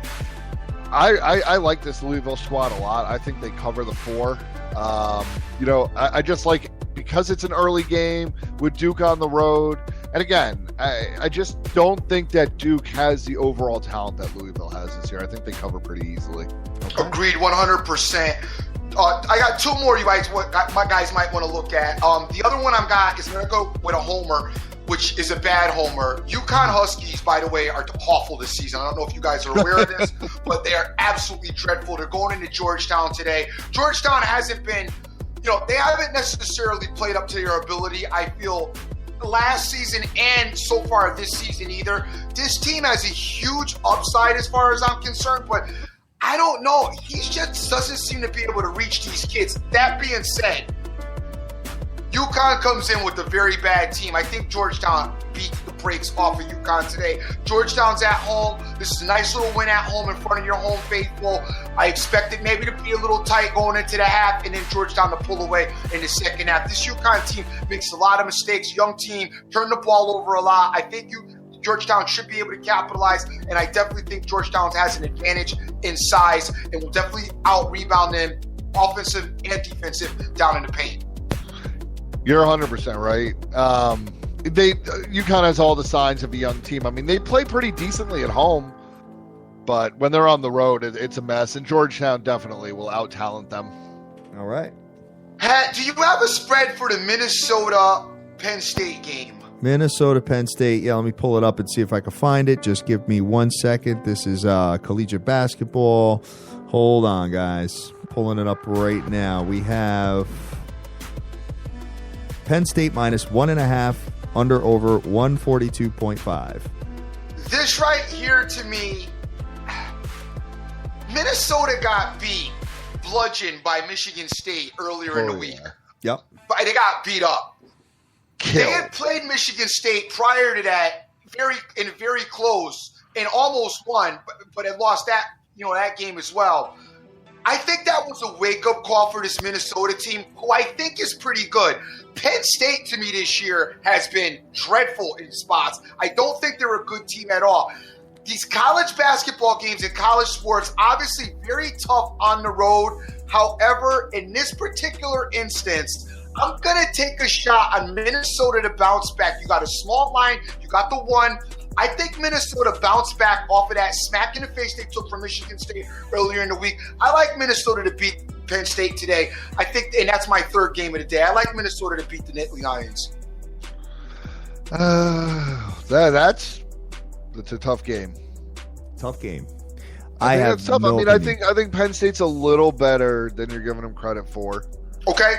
F: I like this Louisville squad a lot. I think they cover the 4. I just like because it's an early game with Duke on the road, and again, I just don't think that Duke has the overall talent that Louisville has this year. I think they cover pretty easily.
D: Okay. Agreed, 100%. I got 2 more you guys my guys might want to look at. The other one I've got is going to go with a homer, which is a bad homer. UConn Huskies, by the way, are awful this season. I don't know if you guys are aware of this, but they are absolutely dreadful. They're going into Georgetown today. Georgetown hasn't been, they haven't necessarily played up to their ability. I feel last season and so far this season either. This team has a huge upside as far as I'm concerned, but I don't know. He just doesn't seem to be able to reach these kids. That being said, UConn comes in with a very bad team. I think Georgetown beat the brakes off of UConn today. Georgetown's at home. This is a nice little win at home in front of your home faithful. I expect it maybe to be a little tight going into the half and then Georgetown to pull away in the second half. This UConn team makes a lot of mistakes. Young team, turn the ball over a lot. I think Georgetown should be able to capitalize, and I definitely think Georgetown has an advantage in size and will definitely out-rebound them offensive and defensive down in the paint.
F: You're 100% right. UConn has all the signs of a young team. I mean, they play pretty decently at home, but when they're on the road, it's a mess, and Georgetown definitely will out-talent them.
E: All right.
D: Pat, do you have a spread for the Minnesota-Penn State game?
E: Minnesota, Penn State. Yeah, let me pull it up and see if I can find it. Just give me 1 second. This is collegiate basketball. Hold on, guys. Pulling it up right now. We have Penn State minus 1.5, under over 142.5.
D: This right here to me, Minnesota got beat, bludgeoned by Michigan State earlier in the week.
E: Yep.
D: But they got beat up.
F: Killed.
D: They had played Michigan State prior to that, very close, and almost won, but had lost that game as well. I think that was a wake-up call for this Minnesota team, who I think is pretty good. Penn State, to me, this year has been dreadful in spots. I don't think they're a good team at all. These college basketball games and college sports, obviously very tough on the road. However, in this particular instance, I'm going to take a shot on Minnesota to bounce back. You got a small line. You got the 1. I think Minnesota bounced back off of that smack in the face they took from Michigan State earlier in the week. I like Minnesota to beat Penn State today. I think, and that's my 3rd game of the day. I like Minnesota to beat the Nittany Lions.
F: That's a tough game.
E: Tough game.
F: I think that's tough. I think Penn State's a little better than you're giving them credit for.
D: Okay.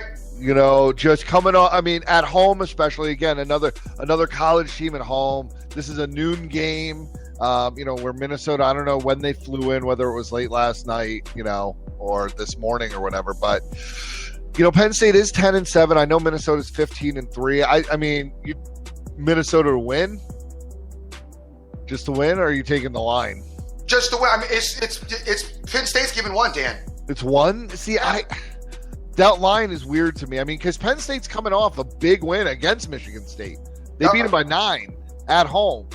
F: Just coming on. I mean, at home, especially, again, another college team at home. This is a noon game. Where Minnesota, I don't know when they flew in, whether it was late last night, or this morning or whatever. But, Penn State is 10-7. I know Minnesota's 15-3. I mean, Minnesota to win? Just to win, or are you taking the line?
D: Just to win. I mean, it's Penn State's giving one, Dan.
F: It's one? See, that line is weird to me. I mean, because Penn State's coming off a big win against Michigan State. They beat them by 9 at home.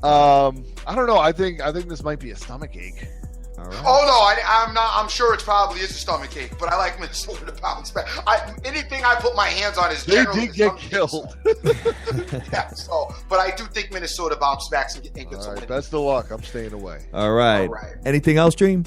F: I don't know. I think this might be a stomach ache.
E: All right.
D: Oh no, I'm not. I'm sure it probably is a stomach ache, but I like Minnesota to bounce back. Anything I put my hands on is generally.
F: They did get killed.
D: Yeah. So, but I do think Minnesota bounces back and gets a win.
F: Best of luck. I'm staying away.
E: All right. Anything else, Dream?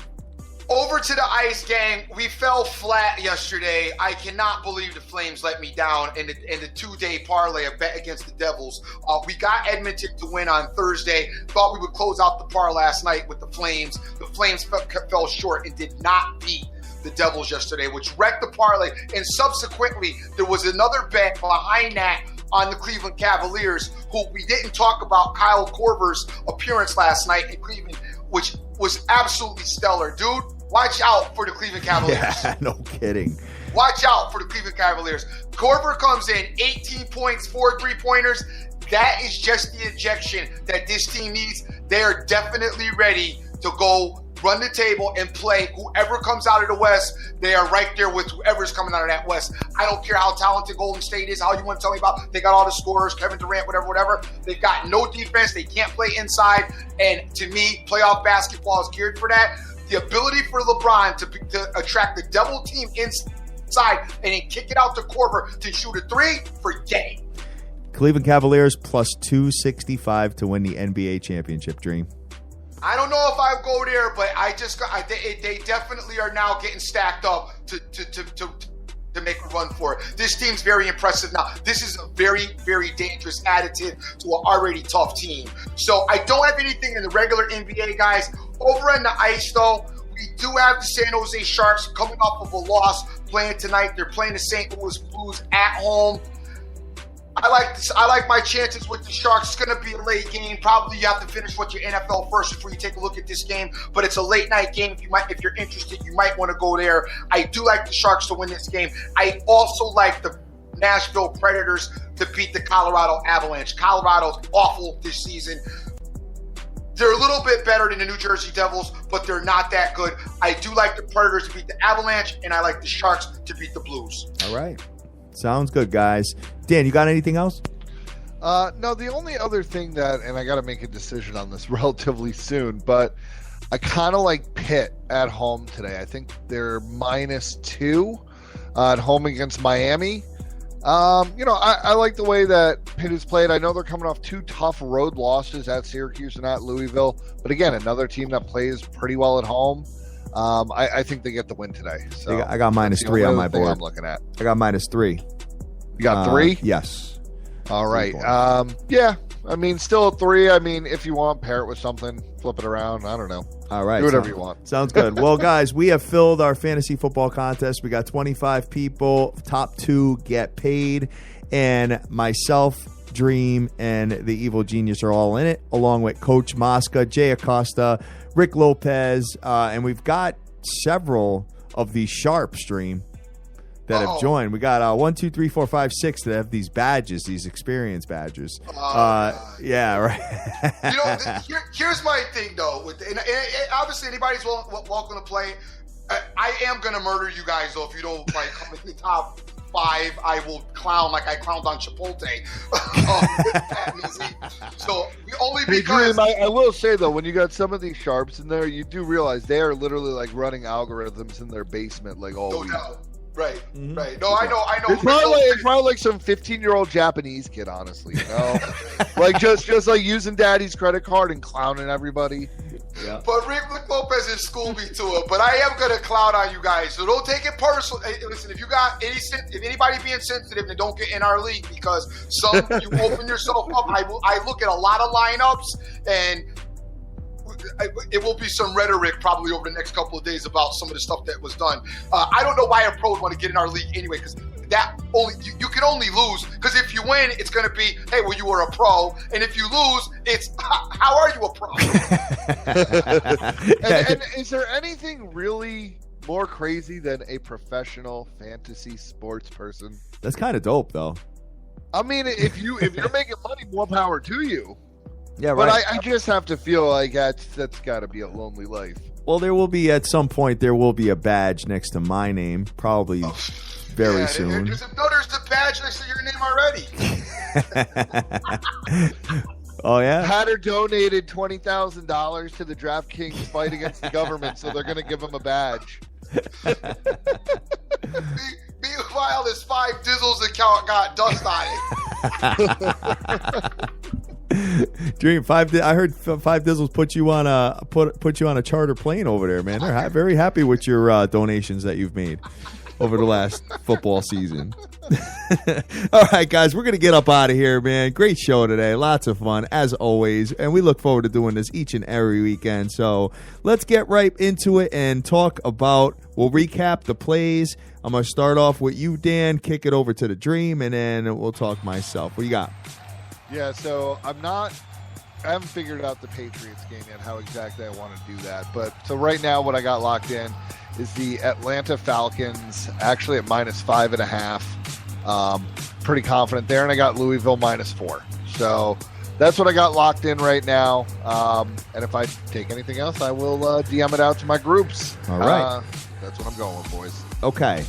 D: Over to the ice, gang. We fell flat yesterday. I cannot believe the Flames let me down in the 2-day parlay of bet against the Devils. We got Edmonton to win on Thursday. Thought we would close out the par last night with the Flames. The Flames fell short and did not beat the Devils yesterday, which wrecked the parlay. And subsequently, there was another bet behind that on the Cleveland Cavaliers, who we didn't talk about, Kyle Korver's appearance last night in Cleveland, which was absolutely stellar. Dude, watch out for the Cleveland Cavaliers.
E: Yeah, no kidding.
D: Watch out for the Cleveland Cavaliers. Korver comes in, 18 points, 4 3-pointers. That is just the injection that this team needs. They are definitely ready to go run the table and play whoever comes out of the West. They are right there with whoever's coming out of that West. I don't care how talented Golden State is, how you want to tell me about. They got all the scorers, Kevin Durant, whatever. They've got no defense. They can't play inside. And to me, playoff basketball is geared for that. The ability for LeBron to attract the double team inside and then kick it out to Korver to shoot a 3 for game.
E: Cleveland Cavaliers plus 265 to win the NBA championship, Dream.
D: I don't know if I go there, but they definitely are now getting stacked up to make a run for it. This team's very impressive now. This is a very, very dangerous additive to an already tough team. So I don't have anything in the regular NBA, guys. Over on the ice, though, we do have the San Jose Sharks coming off of a loss playing tonight. They're playing the St. Louis Blues at home. I like my chances with the Sharks. It's going to be a late game. Probably you have to finish with your NFL first before you take a look at this game. But it's a late night game. If you're interested, you might want to go there. I do like the Sharks to win this game. I also like the Nashville Predators to beat the Colorado Avalanche. Colorado's awful this season. They're a little bit better than the New Jersey Devils, but they're not that good. I do like the Predators to beat the Avalanche, and I like the Sharks to beat the Blues.
E: All right. Sounds good, guys. Dan, you got anything else?
F: No, the only other thing and I got to make a decision on this relatively soon, but I kind of like Pitt at home today. I think they're -2 at home against Miami. I like the way that Pitt has played. I know they're coming off 2 tough road losses at Syracuse and at Louisville, but again, another team that plays pretty well at home. I think they get the win today. So
E: I got -3 on my board.
F: I'm looking at.
E: I got -3.
F: You got 3?
E: Yes.
F: All right. Yeah. I mean, still a 3. I mean, if you want, pair it with something, flip it around. I don't know.
E: All right.
F: Do whatever you want.
E: Sounds good. Well, guys, we have filled our fantasy football contest. We got 25 people. Top 2 get paid. And myself, Dream, and the Evil Genius are all in it, along with Coach Mosca, Jay Acosta, Rick Lopez, and we've got several of these Sharps, Dream, that have joined. We got 1, 2, 3, 4, 5, 6 that have these badges, these experience badges. Yeah, right.
D: Here's my thing, though. Obviously, anybody's welcome to play. I am going to murder you guys, though, if you don't come in the top 5. I will clown like I clowned on Chipotle. So only because
F: I will say though, when you got some of these Sharps in there, you do realize they are literally like running algorithms in their basement, like all week.
D: Right, right. No, I know.
F: It's probably like some 15-year-old Japanese kid, honestly. Like just like using daddy's credit card and clowning everybody.
E: Yeah.
D: But Rick Lopez has schooled me to it. But I am going to clown on you guys. So don't take it personal. Hey, listen, if anybody being sensitive, then don't get in our league, because you open yourself up. I look at a lot of lineups, and it will be some rhetoric probably over the next couple of days about some of the stuff that was done. I don't know why a pro would want to get in our league anyway, because that only you can only lose, because if you win, it's going to be, hey, well, you were a pro, and if you lose, it's how are you a pro?
F: and is there anything really more crazy than a professional fantasy sports person?
E: That's kind of dope, though.
F: I mean, if you're making money, more power to you.
E: Yeah, right.
F: But I just have to feel like that's got to be a lonely life.
E: Well, there will be, at some point, there will be a badge next to my name, probably very soon.
D: There's a badge next to your name already.
E: Oh, yeah?
F: Hatter donated $20,000 to the DraftKings fight against the government, so they're going to give him a badge.
D: Meanwhile, this 5 Dizzles account got dust on it.
E: Dream, I heard 5 Dizzles put you on a charter plane over there, man. They're very happy with your donations that you've made over the last football season. All right, guys, we're going to get up out of here, man. Great show today. Lots of fun, as always. And we look forward to doing this each and every weekend. So let's get right into it and we'll recap the plays. I'm going to start off with you, Dan, kick it over to the Dream, and then we'll talk myself. What you got?
F: Yeah, so I haven't figured out the Patriots game yet, how exactly I want to do that. But so right now what I got locked in is the Atlanta Falcons, actually at -5.5. Pretty confident there. And I got Louisville -4. So that's what I got locked in right now. And if I take anything else, I will DM it out to my groups.
E: All right.
F: That's what I'm going with, boys.
E: Okay.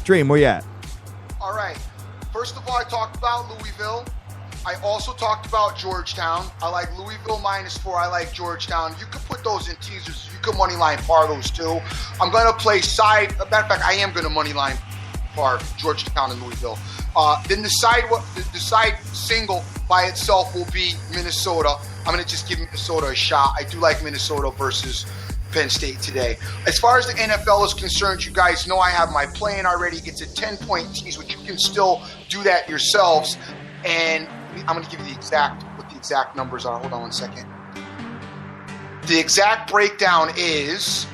E: Dream, where you at?
D: All right. First of all, I talked about Louisville. I also talked about Georgetown. I like Louisville -4. I like Georgetown. You could put those in teasers. You could money line par those too. I'm going to play side. Matter of fact, I am going to money line par Georgetown and Louisville. Then the side single by itself will be Minnesota. I'm going to just give Minnesota a shot. I do like Minnesota versus Penn State today. As far as the NFL is concerned, you guys know I have my plan already. It's a 10-point tease, which you can still do that yourselves. And I'm going to give you what the exact numbers are. Hold on 1 second. The exact breakdown is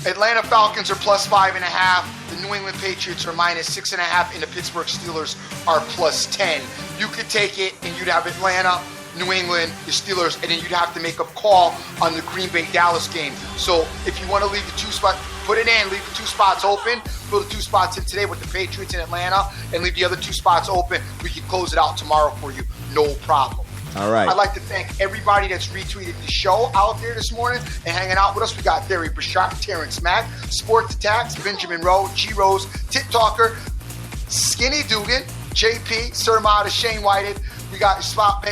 D: Atlanta Falcons are +5.5. The New England Patriots are -6.5. And the Pittsburgh Steelers are +10. You could take it and you'd have Atlanta, New England, the Steelers, and then you'd have to make a call on the Green Bay-Dallas game. So if you want to leave the 2 spots, put it in, leave the 2 spots open, fill the 2 spots in today with the Patriots in Atlanta, and leave the other 2 spots open. We can close it out tomorrow for you. No problem.
E: All right.
D: I'd like to thank everybody that's retweeted the show out there this morning and hanging out with us. We got Barry Bashard, Terrence Mack, Sports Attacks, Benjamin Rowe, G Rose, Tit Talker, Skinny Dugan, JP, Sir Mata, Shane Whited. We got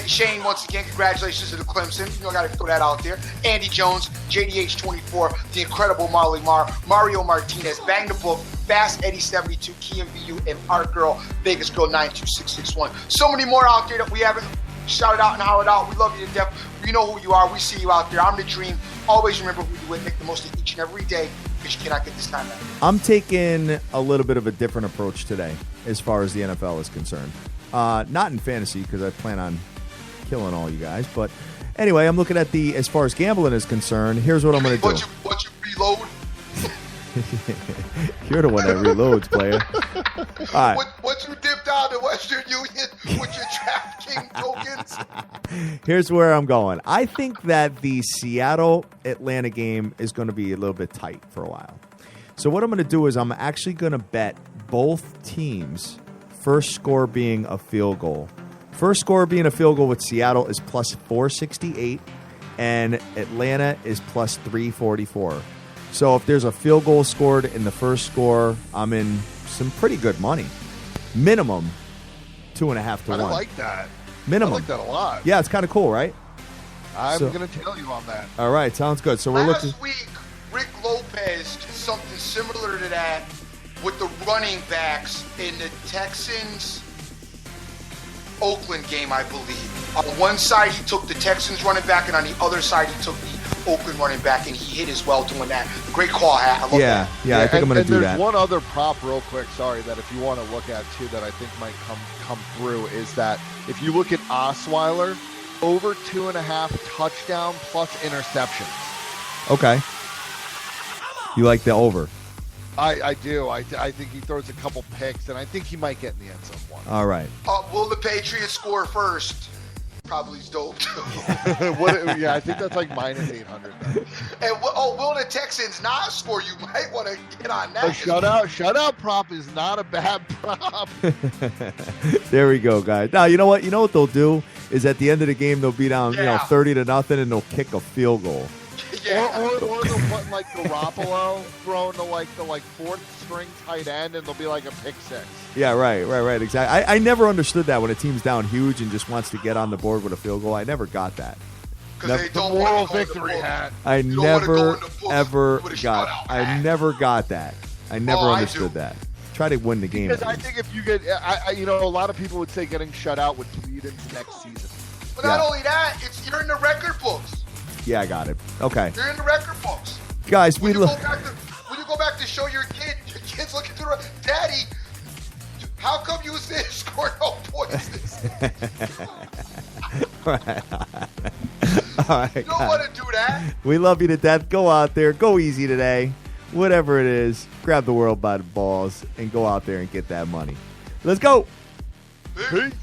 D: Shane, once again, congratulations to the Clemson. I got to throw that out there. Andy Jones, JDH24, the incredible Marley Marr, Mario Martinez, Bang the Book, Fast Eddie 72, Key VU, and Art Girl, Vegas Girl 92661. So many more out there that we haven't shouted out and hollered out. We love you to death. We know who you are. We see you out there. I'm the Dream. Always remember who you with. Make the most of each and every day, because you cannot get this time back.
E: I'm taking a little bit of a different approach today as far as the NFL is concerned. Not in fantasy, because I plan on killing all you guys. But anyway, I'm looking at as far as gambling is concerned, here's what I'm going to do.
D: Once you reload?
E: You're the one that reloads, player. All right.
D: Once you dip down to Western Union with your DraftKings tokens?
E: Here's where I'm going. I think that the Seattle-Atlanta game is going to be a little bit tight for a while. So what I'm going to do is I'm actually going to bet both teams' first score being a field goal. First score being a field goal with Seattle is +468, and Atlanta is +344. So if there's a field goal scored in the first score, I'm in some pretty good money. Minimum 2.5 to 1.
F: I like that.
E: Minimum.
F: I like that a lot.
E: Yeah, it's kind of cool, right?
F: I'm going to tell you on that.
E: All right, sounds good. So we're looking.
D: Last week, Rick Lopez did something similar to that with the running backs in the Texans Oakland game, I believe. On one side, he took the Texans running back, and on the other side, he took the Oakland running back, and he hit as well doing that. Great call, Hat. I love that.
E: Yeah, I think I'm going to do that.
F: There's one other prop real quick, that if you want to look at, too, that I think might come through, is that if you look at Osweiler over 2.5 touchdown plus interceptions.
E: Okay. You like the over?
F: I do. I think he throws a couple picks, and I think he might get in the end zone one.
E: All right.
D: Will the Patriots score first? Probably is dope too.
F: Yeah, I think that's like minus 800.
D: And will the Texans not score? You might want to get on that.
F: A shutout prop is not a bad prop.
E: There we go, guys. Now, you know what? You know what they'll do is at the end of the game they'll be down, 30-0, and they'll kick a field goal.
D: Yeah.
F: Or they'll put like Garoppolo thrown to the fourth string tight end, and they'll be like a pick six.
E: Yeah, right, exactly. I never understood that when a team's down huge and just wants to get on the board with a field goal. I never got that.
D: Because they don't
F: Moral
D: want to
F: victory hat.
E: I never
D: ever
E: got. I never got that. I never understood that. Try to win the game.
F: Because I think if you get, a lot of people would say getting shut out would bleed into next season.
D: But not only that, you're in the record books.
E: Yeah, I got it. Okay.
D: You're in the record books.
E: Guys,
D: when you go back to show your kid's looking through Daddy, how come you didn't score no points?
E: All right.
D: You don't want to do that.
E: We love you to death. Go out there. Go easy today. Whatever it is, grab the world by the balls and go out there and get that money. Let's go.
F: Peace.